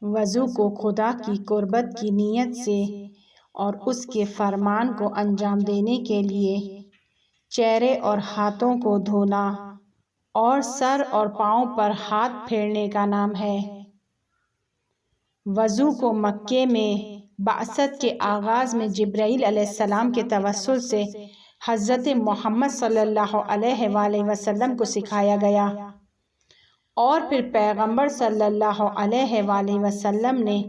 وضو کو خدا کی قربت کی نیت سے اور اس کے فرمان کو انجام دینے کے لیے چہرے اور ہاتھوں کو دھونا اور سر اور پاؤں پر ہاتھ پھیرنے کا نام ہے۔ وضو کو مکے میں بعثت کے آغاز میں جبرائیل علیہ السلام کے توسل سے حضرت محمد صلی اللہ علیہ وآلہ وسلم کو سکھایا گیا اور پھر پیغمبر صلی اللہ علیہ وآلہ وسلم نے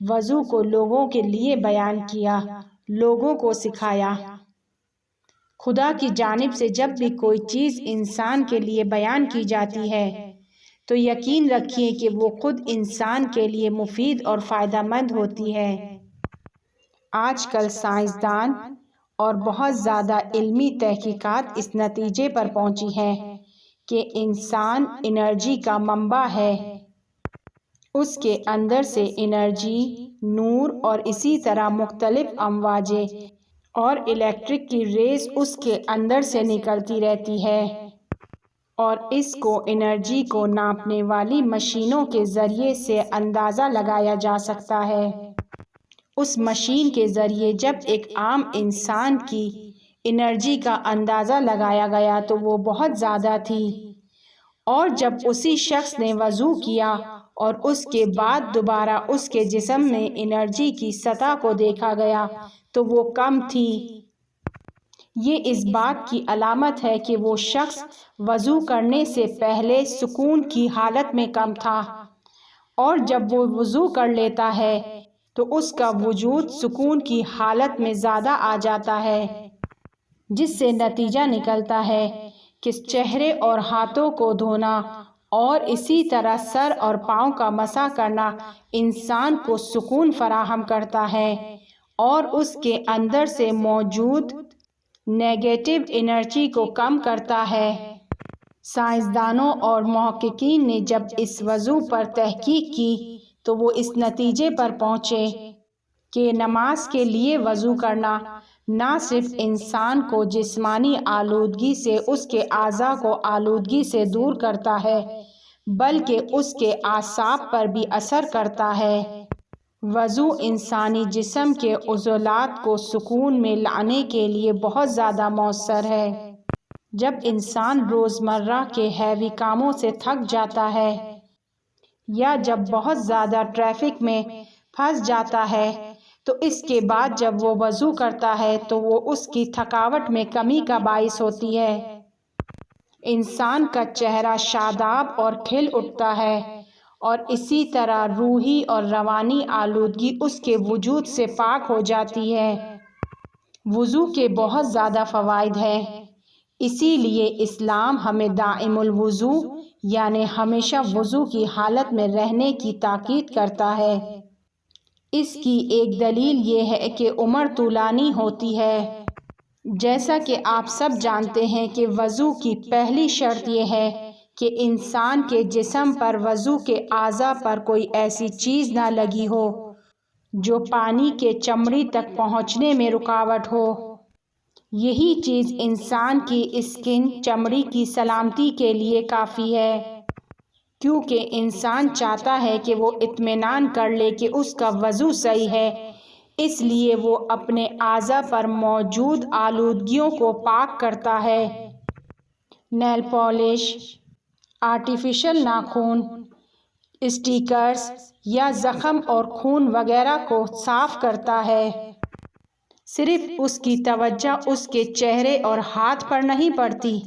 وضو کو لوگوں کے لیے بیان کیا، لوگوں کو سکھایا۔ خدا کی جانب سے جب بھی کوئی چیز انسان کے لیے بیان کی جاتی ہے تو یقین رکھیے کہ وہ خود انسان کے لیے مفید اور فائدہ مند ہوتی ہے۔ آج کل سائنسدان اور بہت زیادہ علمی تحقیقات اس نتیجے پر پہنچی ہیں کہ انسان انرجی کا منبع ہے۔ اس کے اندر سے انرجی، نور اور اسی طرح مختلف امواجیں اور الیکٹرک کی ریز اس کے اندر سے نکلتی رہتی ہے اور اس کو انرجی کو ناپنے والی مشینوں کے ذریعے سے اندازہ لگایا جا سکتا ہے۔ اس مشین کے ذریعے جب ایک عام انسان کی انرجی کا اندازہ لگایا گیا تو وہ بہت زیادہ تھی، اور جب اسی شخص نے وضو کیا اور اس کے بعد دوبارہ اس کے جسم میں انرجی کی سطح کو دیکھا گیا تو وہ کم تھی۔ یہ اس بات کی علامت ہے کہ وہ شخص وضو کرنے سے پہلے سکون کی حالت میں کم تھا، اور جب وہ وضو کر لیتا ہے تو اس کا وجود سکون کی حالت میں زیادہ آ جاتا ہے، جس سے نتیجہ نکلتا ہے کہ چہرے اور ہاتھوں کو دھونا اور اسی طرح سر اور پاؤں کا مسح کرنا انسان کو سکون فراہم کرتا ہے اور اس کے اندر سے موجود نیگیٹو انرجی کو کم کرتا ہے۔ سائنسدانوں اور محققین نے جب اس موضوع پر تحقیق کی تو وہ اس نتیجے پر پہنچے کہ نماز کے لیے وضو کرنا نہ صرف انسان کو جسمانی آلودگی سے اس کے اعضاء کو آلودگی سے دور کرتا ہے بلکہ اس کے اعصاب پر بھی اثر کرتا ہے۔ وضو انسانی جسم کے عضلات کو سکون میں لانے کے لیے بہت زیادہ مؤثر ہے۔ جب انسان روزمرہ کے ہیوی کاموں سے تھک جاتا ہے یا جب بہت زیادہ ٹریفک میں پھنس جاتا ہے تو اس کے بعد جب وہ وضو کرتا ہے تو وہ اس کی تھکاوٹ میں کمی کا باعث ہوتی ہے۔ انسان کا چہرہ شاداب اور کھل اٹھتا ہے اور اسی طرح روحی اور روانی آلودگی اس کے وجود سے پاک ہو جاتی ہے۔ وضو کے بہت زیادہ فوائد ہیں، اسی لیے اسلام ہمیں دائم الوضو یعنی ہمیشہ وضو کی حالت میں رہنے کی تاکید کرتا ہے۔ اس کی ایک دلیل یہ ہے کہ عمر طولانی ہوتی ہے۔ جیسا کہ آپ سب جانتے ہیں کہ وضو کی پہلی شرط یہ ہے کہ انسان کے جسم پر وضو کے اعضاء پر کوئی ایسی چیز نہ لگی ہو جو پانی کے چمڑی تک پہنچنے میں رکاوٹ ہو۔ یہی چیز انسان کی اسکن چمڑی کی سلامتی کے لیے کافی ہے، کیونکہ انسان چاہتا ہے کہ وہ اطمینان کر لے کہ اس کا وضو صحیح ہے، اس لیے وہ اپنے اعضاء پر موجود آلودگیوں کو پاک کرتا ہے۔ نیل پالش، آرٹیفیشل ناخن، اسٹیکرز یا زخم اور خون وغیرہ کو صاف کرتا ہے۔ صرف اس کی توجہ اس کے چہرے اور ہاتھ پر نہیں پڑتی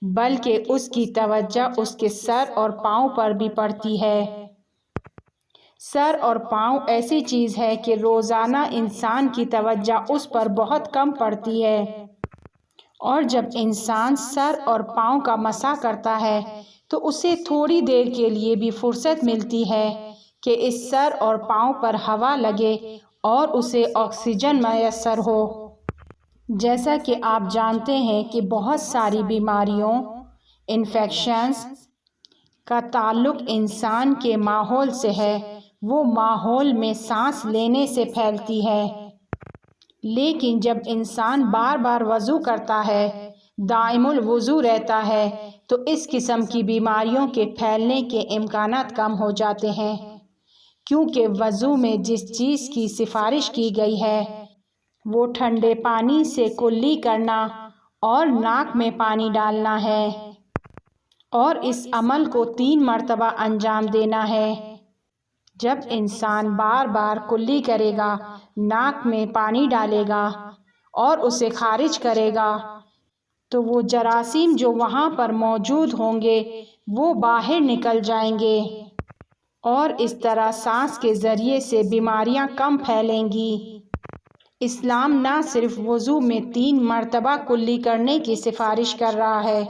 بلکہ اس کی توجہ اس کے سر اور پاؤں پر بھی پڑتی ہے۔ سر اور پاؤں ایسی چیز ہے کہ روزانہ انسان کی توجہ اس پر بہت کم پڑتی ہے، اور جب انسان سر اور پاؤں کا مسح کرتا ہے تو اسے تھوڑی دیر کے لیے بھی فرصت ملتی ہے کہ اس سر اور پاؤں پر ہوا لگے اور اسے آکسیجن میسر ہو۔ جیسا کہ آپ جانتے ہیں کہ بہت ساری بیماریوں، انفیکشنز کا تعلق انسان کے ماحول سے ہے، وہ ماحول میں سانس لینے سے پھیلتی ہے۔ لیکن جب انسان بار بار وضو کرتا ہے، دائم الوضو رہتا ہے تو اس قسم کی بیماریوں کے پھیلنے کے امکانات کم ہو جاتے ہیں، کیونکہ وضو میں جس چیز کی سفارش کی گئی ہے وہ ٹھنڈے پانی سے کلی کرنا اور ناک میں پانی ڈالنا ہے، اور اس عمل کو 3 مرتبہ انجام دینا ہے۔ جب انسان بار بار کلی کرے گا، ناک میں پانی ڈالے گا اور اسے خارج کرے گا تو وہ جراثیم جو وہاں پر موجود ہوں گے وہ باہر نکل جائیں گے، اور اس طرح سانس کے ذریعے سے بیماریاں کم پھیلیں گی۔ اسلام نہ صرف وضو میں 3 مرتبہ کلی کرنے کی سفارش کر رہا ہے،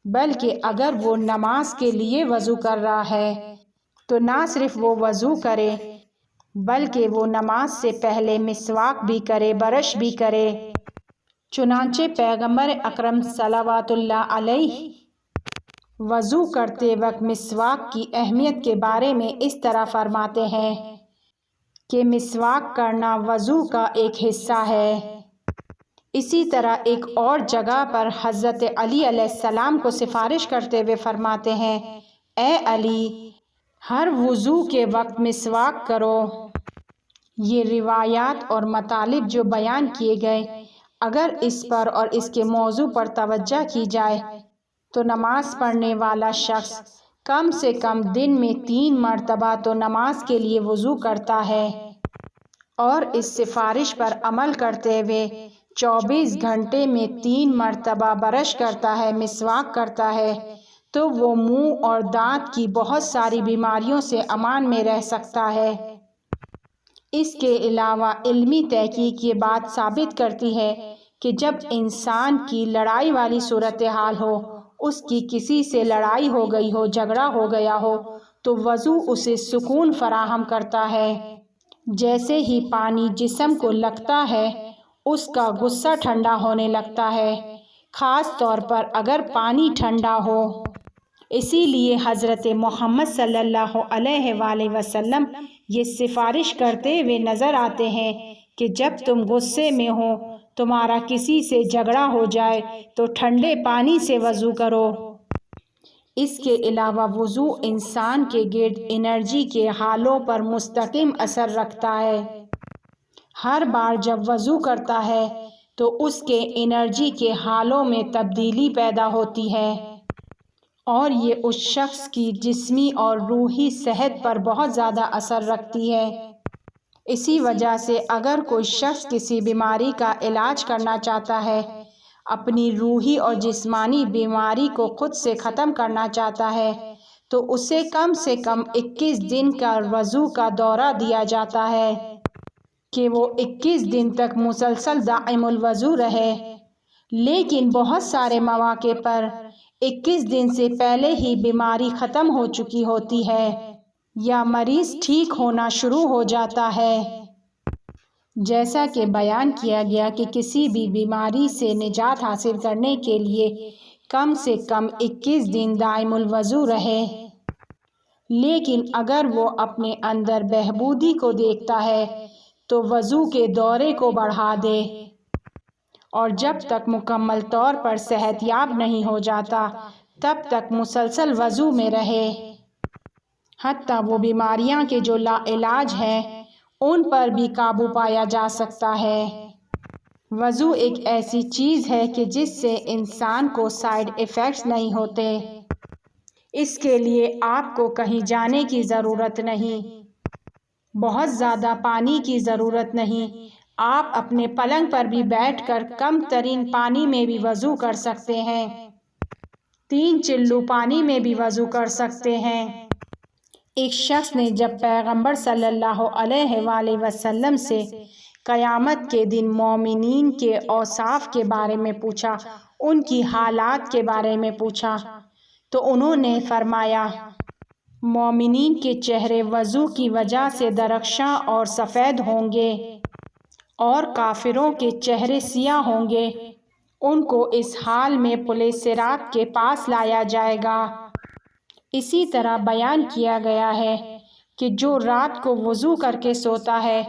بلکہ اگر وہ نماز کے لیے وضو کر رہا ہے تو نہ صرف وہ وضو کرے بلکہ وہ نماز سے پہلے مسواک بھی کرے، برش بھی کرے۔ چنانچہ پیغمبر اکرم صلوات اللہ علیہ وضو کرتے وقت مسواک کی اہمیت کے بارے میں اس طرح فرماتے ہیں کہ مسواک کرنا وضو کا ایک حصہ ہے۔ اسی طرح ایک اور جگہ پر حضرت علی علیہ السلام کو سفارش کرتے ہوئے فرماتے ہیں، اے علی، ہر وضو کے وقت مسواک کرو۔ یہ روایات اور مطالب جو بیان کیے گئے، اگر اس پر اور اس کے موضوع پر توجہ کی جائے تو نماز پڑھنے والا شخص کم سے کم دن میں 3 مرتبہ تو نماز کے لیے وضو کرتا ہے، اور اس سفارش پر عمل کرتے ہوئے 24 گھنٹے میں 3 مرتبہ برش کرتا ہے، مسواک کرتا ہے، تو وہ منہ اور دانت کی بہت ساری بیماریوں سے امان میں رہ سکتا ہے۔ اس کے علاوہ علمی تحقیق یہ بات ثابت کرتی ہے کہ جب انسان کی لڑائی والی صورتحال ہو، اس کی کسی سے لڑائی ہو گئی ہو، جھگڑا ہو گیا ہو، تو وضو اسے سکون فراہم کرتا ہے۔ جیسے ہی پانی جسم کو لگتا ہے اس کا غصہ ٹھنڈا ہونے لگتا ہے، خاص طور پر اگر پانی ٹھنڈا ہو۔ اسی لیے حضرت محمد صلی اللہ علیہ وآلہ وسلم یہ سفارش کرتے ہوئے نظر آتے ہیں کہ جب تم غصے میں ہو، تمہارا کسی سے جھگڑا ہو جائے تو ٹھنڈے پانی سے وضو کرو۔ اس کے علاوہ وضو انسان کے گرد انرجی کے حالوں پر مستقیم اثر رکھتا ہے۔ ہر بار جب وضو کرتا ہے تو اس کے انرجی کے حالوں میں تبدیلی پیدا ہوتی ہے، اور یہ اس شخص کی جسمی اور روحی صحت پر بہت زیادہ اثر رکھتی ہے۔ اسی وجہ سے اگر کوئی شخص کسی بیماری کا علاج کرنا چاہتا ہے، اپنی روحی اور جسمانی بیماری کو خود سے ختم کرنا چاہتا ہے، تو اسے کم سے کم 21 دن کا وضو کا دورہ دیا جاتا ہے کہ وہ 21 دن تک مسلسل دائم الوضو رہے۔ لیکن بہت سارے مواقع پر 21 دن سے پہلے ہی بیماری ختم ہو چکی ہوتی ہے یا مریض ٹھیک ہونا شروع ہو جاتا ہے۔ جیسا کہ بیان کیا گیا کہ کسی بھی بیماری سے نجات حاصل کرنے کے لیے کم سے کم 21 دن دائم الوضو رہے، لیکن اگر وہ اپنے اندر بہبودی کو دیکھتا ہے تو وضو کے دورے کو بڑھا دے، اور جب تک مکمل طور پر صحت یاب نہیں ہو جاتا تب تک مسلسل وضو میں رہے۔ حتیٰ وہ بیماریاں کے جو لا علاج ہیں ان پر بھی قابو پایا جا سکتا ہے۔ وضو ایک ایسی چیز ہے کہ جس سے انسان کو سائیڈ ایفیکٹس نہیں ہوتے۔ اس کے لیے آپ کو کہیں جانے کی ضرورت نہیں، بہت زیادہ پانی کی ضرورت نہیں، آپ اپنے پلنگ پر بھی بیٹھ کر کم ترین پانی میں بھی وضو کر سکتے ہیں، 3 چلو پانی میں بھی وضو کر سکتے ہیں۔ ایک شخص نے جب پیغمبر صلی اللہ علیہ وآلہ وسلم سے قیامت کے دن مومنین کے اوصاف کے بارے میں پوچھا، ان کی حالات کے بارے میں پوچھا، تو انہوں نے فرمایا، مومنین کے چہرے وضو کی وجہ سے درخشاں اور سفید ہوں گے، اور کافروں کے چہرے سیاہ ہوں گے، ان کو اس حال میں پل صراط کے پاس لایا جائے گا۔ اسی طرح بیان کیا گیا ہے کہ جو رات کو وضو کر کے سوتا ہے،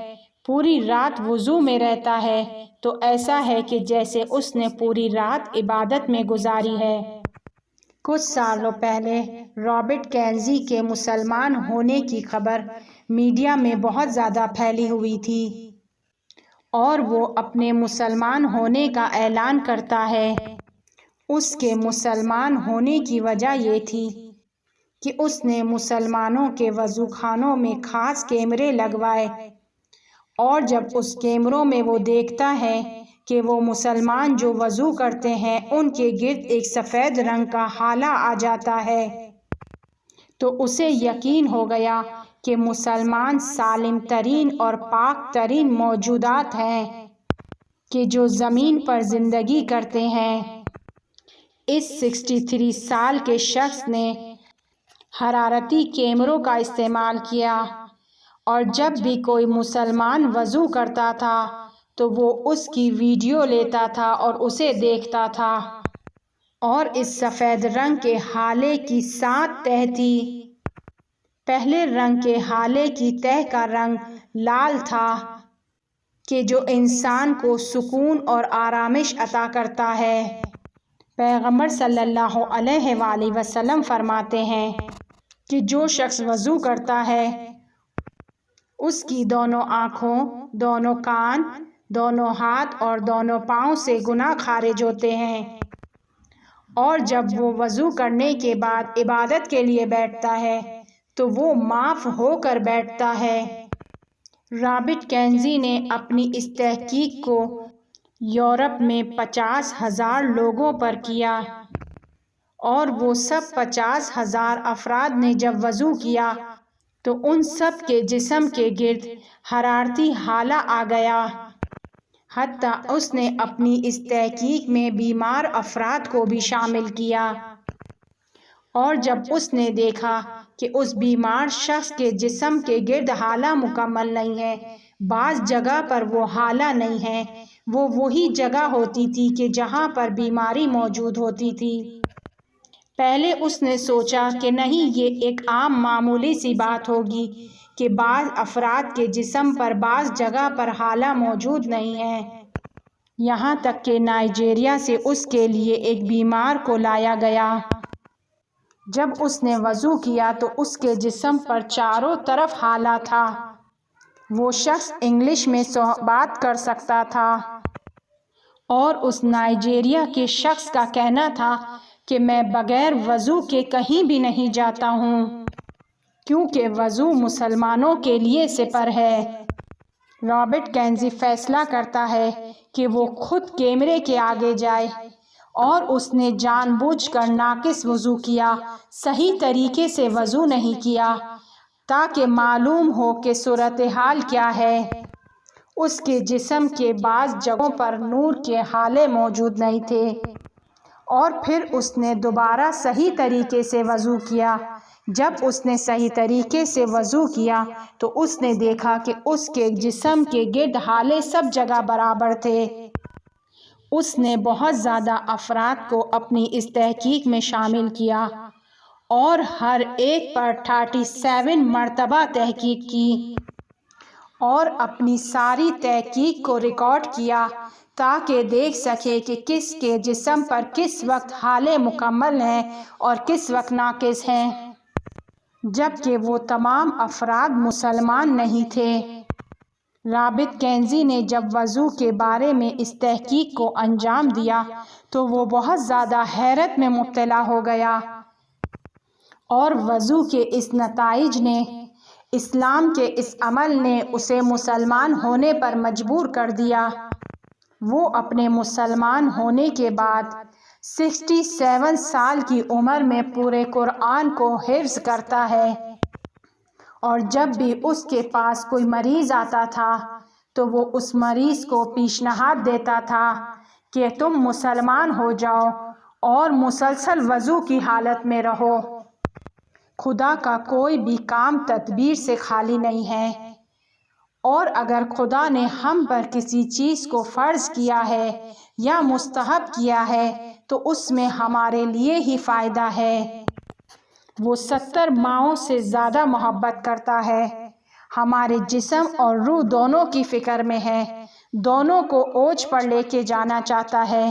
پوری رات وضو میں رہتا ہے، تو ایسا ہے کہ جیسے اس نے پوری رات عبادت میں گزاری ہے۔ کچھ سالوں پہلے رابرٹ کینزی کے مسلمان ہونے کی خبر میڈیا میں بہت زیادہ پھیلی ہوئی تھی، اور وہ اپنے مسلمان ہونے کا اعلان کرتا ہے۔ اس کے مسلمان ہونے کی وجہ یہ تھی کہ اس نے مسلمانوں کے وضو خانوں میں خاص کیمرے لگوائے، اور جب اس کیمروں میں وہ دیکھتا ہے کہ وہ مسلمان جو وضو کرتے ہیں ان کے گرد ایک سفید رنگ کا ہالہ آ جاتا ہے، تو اسے یقین ہو گیا کہ مسلمان سالم ترین اور پاک ترین موجودات ہیں کہ جو زمین پر زندگی کرتے ہیں۔ اس 63 سال کے شخص نے حرارتی کیمروں کا استعمال کیا، اور جب بھی کوئی مسلمان وضو کرتا تھا تو وہ اس کی ویڈیو لیتا تھا اور اسے دیکھتا تھا، اور اس سفید رنگ کے ہالے کی 7 تہہ تھی۔ پہلے رنگ کے ہالے کی تہہ کا رنگ لال تھا کہ جو انسان کو سکون اور آرامش عطا کرتا ہے۔ پیغمبر صلی اللہ علیہ وآلہ وسلم فرماتے ہیں کہ جو شخص وضو کرتا ہے اس کی دونوں آنکھوں، دونوں کان، دونوں ہاتھ اور دونوں پاؤں سے گناہ خارج ہوتے ہیں، اور جب وہ وضو کرنے کے بعد عبادت کے لیے بیٹھتا ہے تو وہ معاف ہو کر بیٹھتا ہے۔ رابرٹ کینزی نے اپنی اس تحقیق کو یورپ میں 50,000 لوگوں پر کیا، اور وہ سب 50,000 افراد نے جب وضو کیا تو ان سب کے جسم کے گرد حرارتی ہالہ آ گیا۔ حتیٰ اس نے اپنی اس تحقیق میں بیمار افراد کو بھی شامل کیا، اور جب اس نے دیکھا کہ اس بیمار شخص کے جسم کے گرد ہالہ مکمل نہیں ہے، بعض جگہ پر وہ ہالہ نہیں ہے، وہ وہی جگہ ہوتی تھی کہ جہاں پر بیماری موجود ہوتی تھی۔ پہلے اس نے سوچا کہ نہیں، یہ ایک عام معمولی سی بات ہوگی کہ بعض افراد کے جسم پر بعض جگہ پر ہالہ موجود نہیں ہے، یہاں تک کہ نائجیریا سے اس کے لیے ایک بیمار کو لایا گیا۔ جب اس نے وضو کیا تو اس کے جسم پر چاروں طرف ہالہ تھا۔ وہ شخص انگلش میں بات کر سکتا تھا، اور اس نائجیریا کے شخص کا کہنا تھا کہ میں بغیر وضو کے کہیں بھی نہیں جاتا ہوں، کیونکہ وضو مسلمانوں کے لیے سپر ہے۔ رابرٹ کینزی فیصلہ کرتا ہے کہ وہ خود کیمرے کے آگے جائے، اور اس نے جان بوجھ کر ناقص وضو کیا، صحیح طریقے سے وضو نہیں کیا، تاکہ معلوم ہو کہ صورتحال کیا ہے۔ اس کے جسم کے بعض جگہوں پر نور کے ہالے موجود نہیں تھے، اور پھر اس نے دوبارہ صحیح طریقے سے وضو کیا۔ جب اس نے صحیح طریقے سے وضو کیا تو اس نے دیکھا کہ اس کے جسم کے گرد ہالے سب جگہ برابر تھے۔ اس نے بہت زیادہ افراد کو اپنی اس تحقیق میں شامل کیا، اور ہر ایک پر 37 مرتبہ تحقیق کی، اور اپنی ساری تحقیق کو ریکارڈ کیا تاکہ دیکھ سکے کہ کس کے جسم پر کس وقت ہالے مکمل ہیں اور کس وقت ناقص ہیں، جبکہ وہ تمام افراد مسلمان نہیں تھے۔ رابرٹ کینزی نے جب وضو کے بارے میں اس تحقیق کو انجام دیا تو وہ بہت زیادہ حیرت میں مبتلا ہو گیا، اور وضو کے اس نتائج نے، اسلام کے اس عمل نے اسے مسلمان ہونے پر مجبور کر دیا۔ وہ اپنے مسلمان ہونے کے بعد 67 سال کی عمر میں پورے قرآن کو حفظ کرتا ہے، اور جب بھی اس کے پاس کوئی مریض آتا تھا تو وہ اس مریض کو پیشنہاد دیتا تھا کہ تم مسلمان ہو جاؤ اور مسلسل وضو کی حالت میں رہو۔ خدا کا کوئی بھی کام تدبیر سے خالی نہیں ہے، اور اگر خدا نے ہم پر کسی چیز کو فرض کیا ہے یا مستحب کیا ہے تو اس میں ہمارے لیے ہی فائدہ ہے۔ وہ 70 ماؤں سے زیادہ محبت کرتا ہے، ہمارے جسم اور روح دونوں کی فکر میں ہے، دونوں کو اوج پر لے کے جانا چاہتا ہے۔